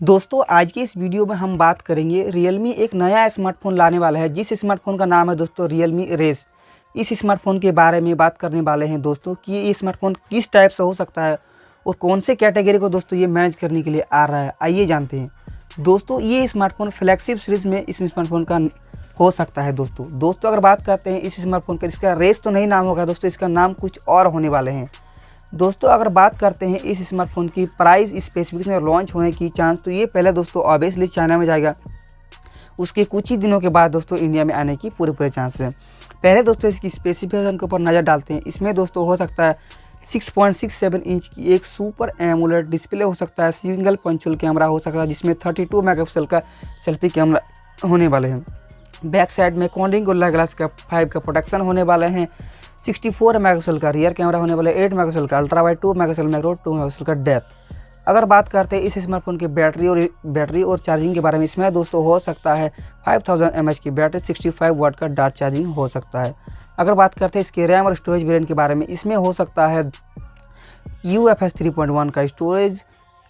दोस्तों आज की इस वीडियो में हम बात करेंगे Realme एक नया स्मार्टफोन लाने वाला है, जिस स्मार्टफोन का नाम है दोस्तों Realme रेस। इस स्मार्टफोन के बारे में बात करने वाले हैं दोस्तों कि ये स्मार्टफोन किस टाइप से हो सकता है और कौन से कैटेगरी को दोस्तों ये मैनेज करने के लिए आ रहा है। आइए जानते हैं दोस्तों, ये स्मार्टफोन फ्लैगशिप सीरीज़ में इस स्मार्टफोन का हो सकता है। दोस्तों अगर बात करते हैं इस स्मार्टफोन का, इसका रेस तो नहीं नाम होगा दोस्तों, इसका नाम कुछ और होने वाले हैं। दोस्तों अगर बात करते हैं इस स्मार्टफोन की प्राइस स्पेसिफिकेशन और लॉन्च होने की चांस, तो ये पहले दोस्तों ऑब्वियसली चाइना में जाएगा, उसके कुछ ही दिनों के बाद दोस्तों इंडिया में आने की पूरे चांस है। पहले दोस्तों इसकी स्पेसिफिकेशन के ऊपर नज़र डालते हैं। इसमें दोस्तों हो सकता है 6.67 इंच की एक सुपर एमोलेड डिस्प्ले हो सकता है, सिंगल पंचुअल कैमरा हो सकता है जिसमें 32 मेगापिक्सल का सेल्फी कैमरा होने वाले हैं। बैक साइड में कॉन्डिंग गोरिल्ला ग्लास का 5 का प्रोटेक्शन होने वाले हैं। 64 मेगापिक्सल का रियर कैमरा होने वाला है, 8 मेगापिक्सल का ultra wide, 2 megapixel macro, 2 megapixel का डेप्थ। अगर बात करते हैं इस स्मार्टफोन की बैटरी और चार्जिंग के बारे में, इसमें दोस्तों हो सकता है 5000 mAh की बैटरी, 65 वाट का डार्ट चार्जिंग हो सकता है। अगर बात करते हैं इसके रैम और स्टोरेज वेरिएंट के बारे में, इसमें हो सकता है UFS 3.1 का स्टोरेज,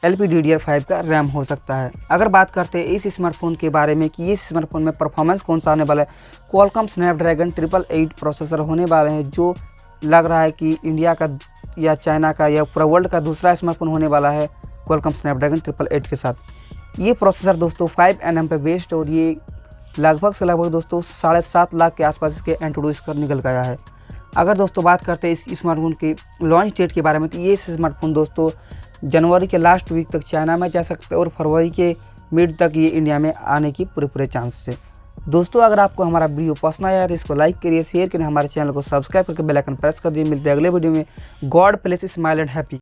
LPDDR5 का रैम हो सकता है। अगर बात करते हैं इस स्मार्टफोन के बारे में कि इस स्मार्टफोन में परफॉर्मेंस कौन सा आने वाला है, क्वालकॉम स्नैपड्रैगन 888 प्रोसेसर होने वाले हैं, जो लग रहा है कि इंडिया का या चाइना का या पूरा वर्ल्ड का दूसरा स्मार्टफोन होने वाला है क्वालकॉम स्नैपड्रैगन 888 के साथ। ये प्रोसेसर दोस्तों 5nm पे बेस्ड और ये लगभग दोस्तों 7.5 लाख के आसपास इसके इंट्रोड्यूस कर निकल गया है। अगर दोस्तों बात करते हैं इस स्मार्टफोन के लॉन्च डेट के बारे में, तो ये स्मार्टफोन दोस्तों जनवरी के लास्ट वीक तक चाइना में जा सकते हैं और फरवरी के मिड तक ये इंडिया में आने की पूरे चांस है। दोस्तों अगर आपको हमारा वीडियो पसंद आया तो इसको लाइक करिए, शेयर करिए, हमारे चैनल को सब्सक्राइब करके बेल आइकन प्रेस कर दिए। मिलते हैं अगले वीडियो में। God bless, smile and happy.